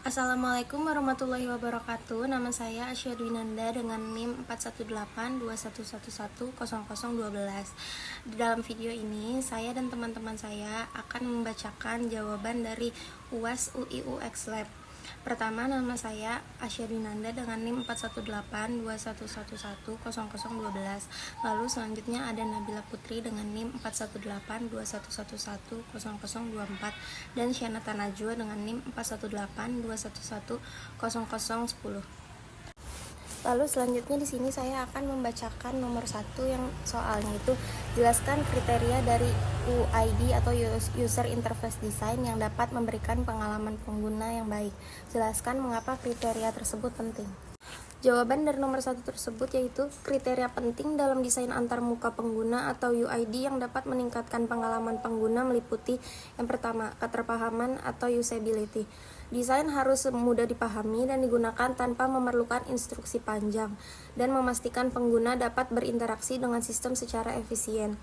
Assalamualaikum warahmatullahi wabarakatuh. Nama saya Asya Dwinanda dengan NIM 41821110012. Di dalam video ini, saya dan teman-teman saya akan membacakan jawaban dari UAS UI/UX Lab. Pertama, nama saya Asya Dwinanda dengan NIM 41821110012. Lalu selanjutnya ada Nabila Putri dengan NIM 41821110024 dan Syanata Najwa dengan NIM 41821110010. Lalu selanjutnya di sini saya akan membacakan nomor 1 yang soalnya itu jelaskan kriteria dari UID atau User Interface Design yang dapat memberikan pengalaman pengguna yang baik. Jelaskan mengapa kriteria tersebut penting. Jawaban dari nomor 1 tersebut yaitu kriteria penting dalam desain antarmuka pengguna atau UID yang dapat meningkatkan pengalaman pengguna meliputi yang pertama, keterpahaman atau usability. Desain harus mudah dipahami dan digunakan tanpa memerlukan instruksi panjang dan memastikan pengguna dapat berinteraksi dengan sistem secara efisien.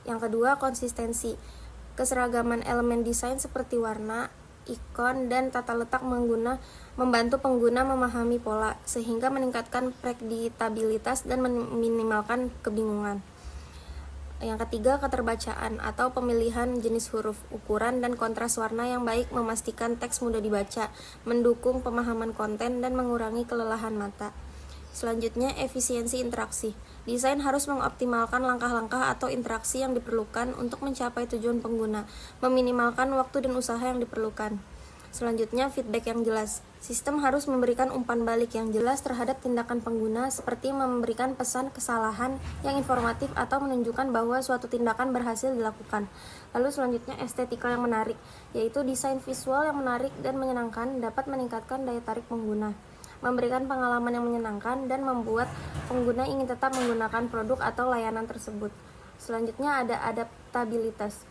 Yang kedua, konsistensi. Keseragaman elemen desain seperti warna, ikon, dan tata letak membantu pengguna memahami pola, sehingga meningkatkan predictabilitas dan meminimalkan kebingungan. Yang ketiga, keterbacaan atau pemilihan jenis huruf, ukuran, dan kontras warna yang baik memastikan teks mudah dibaca, mendukung pemahaman konten, dan mengurangi kelelahan mata. Selanjutnya, efisiensi interaksi. Desain harus mengoptimalkan langkah-langkah atau interaksi yang diperlukan untuk mencapai tujuan pengguna, meminimalkan waktu dan usaha yang diperlukan. Selanjutnya, feedback yang jelas. Sistem harus memberikan umpan balik yang jelas terhadap tindakan pengguna, seperti memberikan pesan kesalahan yang informatif atau menunjukkan bahwa suatu tindakan berhasil dilakukan. Lalu selanjutnya, estetika yang menarik, yaitu desain visual yang menarik dan menyenangkan dapat meningkatkan daya tarik pengguna, memberikan pengalaman yang menyenangkan, dan membuat pengguna ingin tetap menggunakan produk atau layanan tersebut. Selanjutnya ada adaptabilitas.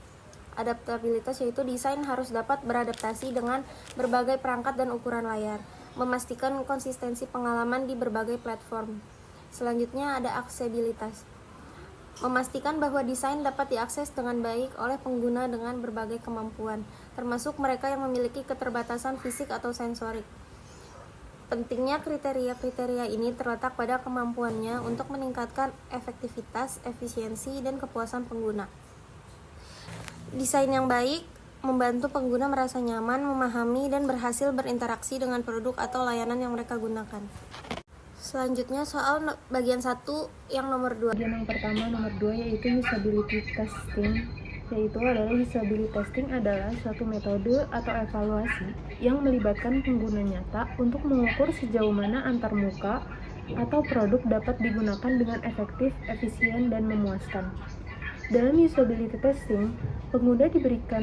Adaptabilitas yaitu desain harus dapat beradaptasi dengan berbagai perangkat dan ukuran layar, memastikan konsistensi pengalaman di berbagai platform. Selanjutnya ada aksesibilitas. Memastikan bahwa desain dapat diakses dengan baik oleh pengguna dengan berbagai kemampuan, termasuk mereka yang memiliki keterbatasan fisik atau sensorik. Pentingnya kriteria-kriteria ini terletak pada kemampuannya untuk meningkatkan efektivitas, efisiensi, dan kepuasan pengguna. Desain yang baik membantu pengguna merasa nyaman, memahami, dan berhasil berinteraksi dengan produk atau layanan yang mereka gunakan. Selanjutnya soal bagian 1 yang nomor 2. Bagian yang pertama nomor 2 yaitu usability testing. Usability testing adalah suatu metode atau evaluasi yang melibatkan pengguna nyata untuk mengukur sejauh mana antarmuka atau produk dapat digunakan dengan efektif, efisien, dan memuaskan. Dalam usability testing, pengguna diberikan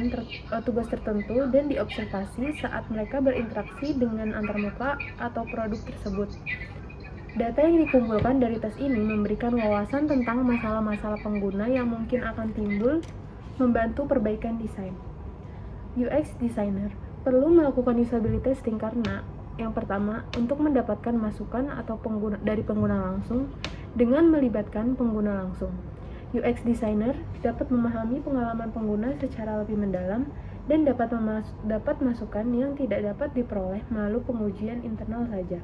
tugas tertentu dan diobservasi saat mereka berinteraksi dengan antarmuka atau produk tersebut. Data yang dikumpulkan dari tes ini memberikan wawasan tentang masalah-masalah pengguna yang mungkin akan timbul, membantu perbaikan desain. UX designer perlu melakukan usability testing karena yang pertama, untuk mendapatkan masukan atau dari pengguna langsung dengan melibatkan pengguna langsung. UX designer dapat memahami pengalaman pengguna secara lebih mendalam dan dapat masukan yang tidak dapat diperoleh melalui pengujian internal saja.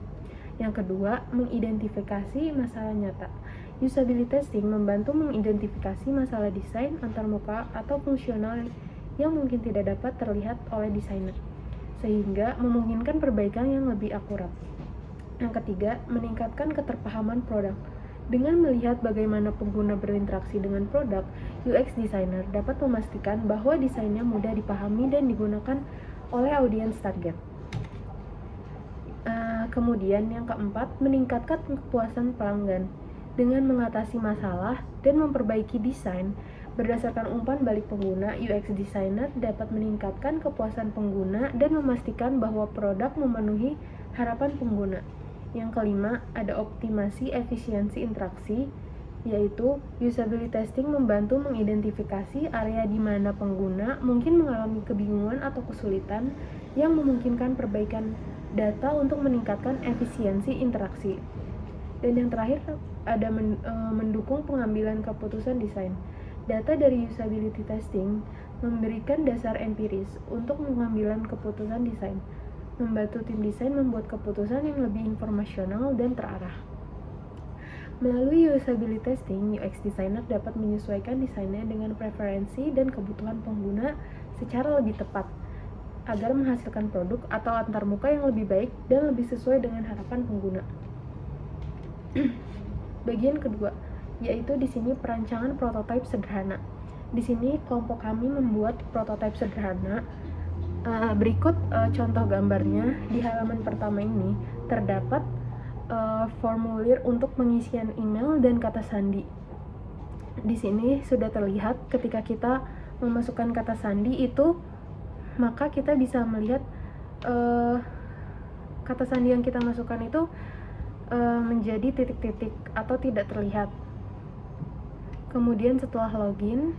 Yang kedua, mengidentifikasi masalah nyata. Usability testing membantu mengidentifikasi masalah desain antarmuka atau fungsional yang mungkin tidak dapat terlihat oleh desainer, sehingga memungkinkan perbaikan yang lebih akurat. Yang ketiga, meningkatkan keterpahaman produk. Dengan melihat bagaimana pengguna berinteraksi dengan produk, UX designer dapat memastikan bahwa desainnya mudah dipahami dan digunakan oleh audiens target. Kemudian yang keempat, meningkatkan kepuasan pelanggan. Dengan mengatasi masalah dan memperbaiki desain berdasarkan umpan balik pengguna, UX designer dapat meningkatkan kepuasan pengguna dan memastikan bahwa produk memenuhi harapan pengguna. Yang kelima, ada optimasi efisiensi interaksi, yaitu usability testing membantu mengidentifikasi area di mana pengguna mungkin mengalami kebingungan atau kesulitan yang memungkinkan perbaikan data untuk meningkatkan efisiensi interaksi. Dan yang terakhir, ada mendukung pengambilan keputusan desain. Data dari usability testing memberikan dasar empiris untuk pengambilan keputusan desain. membantu tim desain membuat keputusan yang lebih informasional dan terarah. Melalui usability testing, UX designer dapat menyesuaikan desainnya dengan preferensi dan kebutuhan pengguna secara lebih tepat, agar menghasilkan produk atau antarmuka yang lebih baik dan lebih sesuai dengan harapan pengguna. Bagian kedua, yaitu di sini perancangan prototipe sederhana. Di sini kelompok kami membuat prototipe sederhana. Berikut contoh gambarnya. Di halaman pertama ini terdapat formulir untuk pengisian email dan kata sandi. Di sini sudah terlihat ketika kita memasukkan kata sandi itu, maka kita bisa melihat kata sandi yang kita masukkan itu menjadi titik-titik atau tidak terlihat. Kemudian setelah login,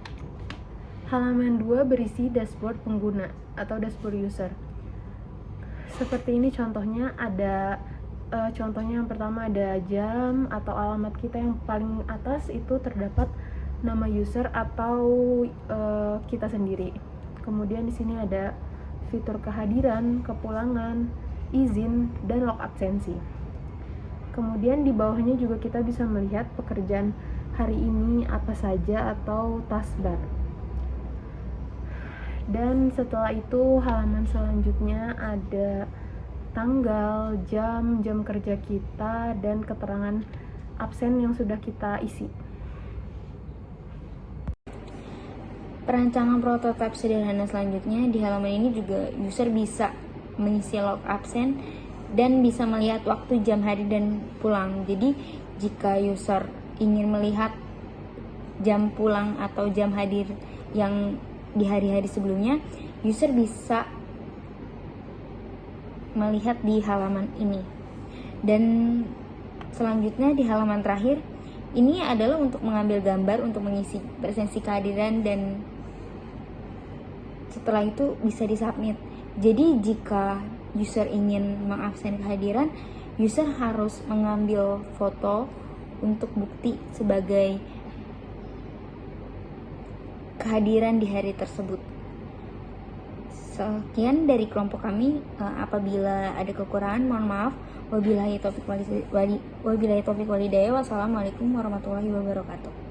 halaman 2 berisi dashboard pengguna atau dashboard user. Seperti ini contohnya, contohnya yang pertama ada jam atau alamat kita, yang paling atas itu terdapat nama user atau kita sendiri. Kemudian di sini ada fitur kehadiran, kepulangan, izin, dan log absensi. Kemudian di bawahnya juga kita bisa melihat pekerjaan hari ini apa saja atau taskbar. Dan setelah itu halaman selanjutnya ada tanggal, jam kerja kita, dan keterangan absen yang sudah kita isi. Perancangan prototipe sederhana selanjutnya, di halaman ini juga user bisa mengisi log absen dan bisa melihat waktu, jam, hari, dan pulang. Jadi jika user ingin melihat jam pulang atau jam hadir yang di hari-hari sebelumnya, user bisa melihat di halaman ini. Dan selanjutnya di halaman terakhir, ini adalah untuk mengambil gambar untuk mengisi presensi kehadiran, dan setelah itu bisa disubmit. Jadi jika user ingin mengabsen kehadiran, user harus mengambil foto untuk bukti sebagai kehadiran di hari tersebut. Sekian dari kelompok kami. Apabila ada kekurangan, mohon maaf. Wabillahi taufiq walhidayah. Wassalamualaikum warahmatullahi wabarakatuh.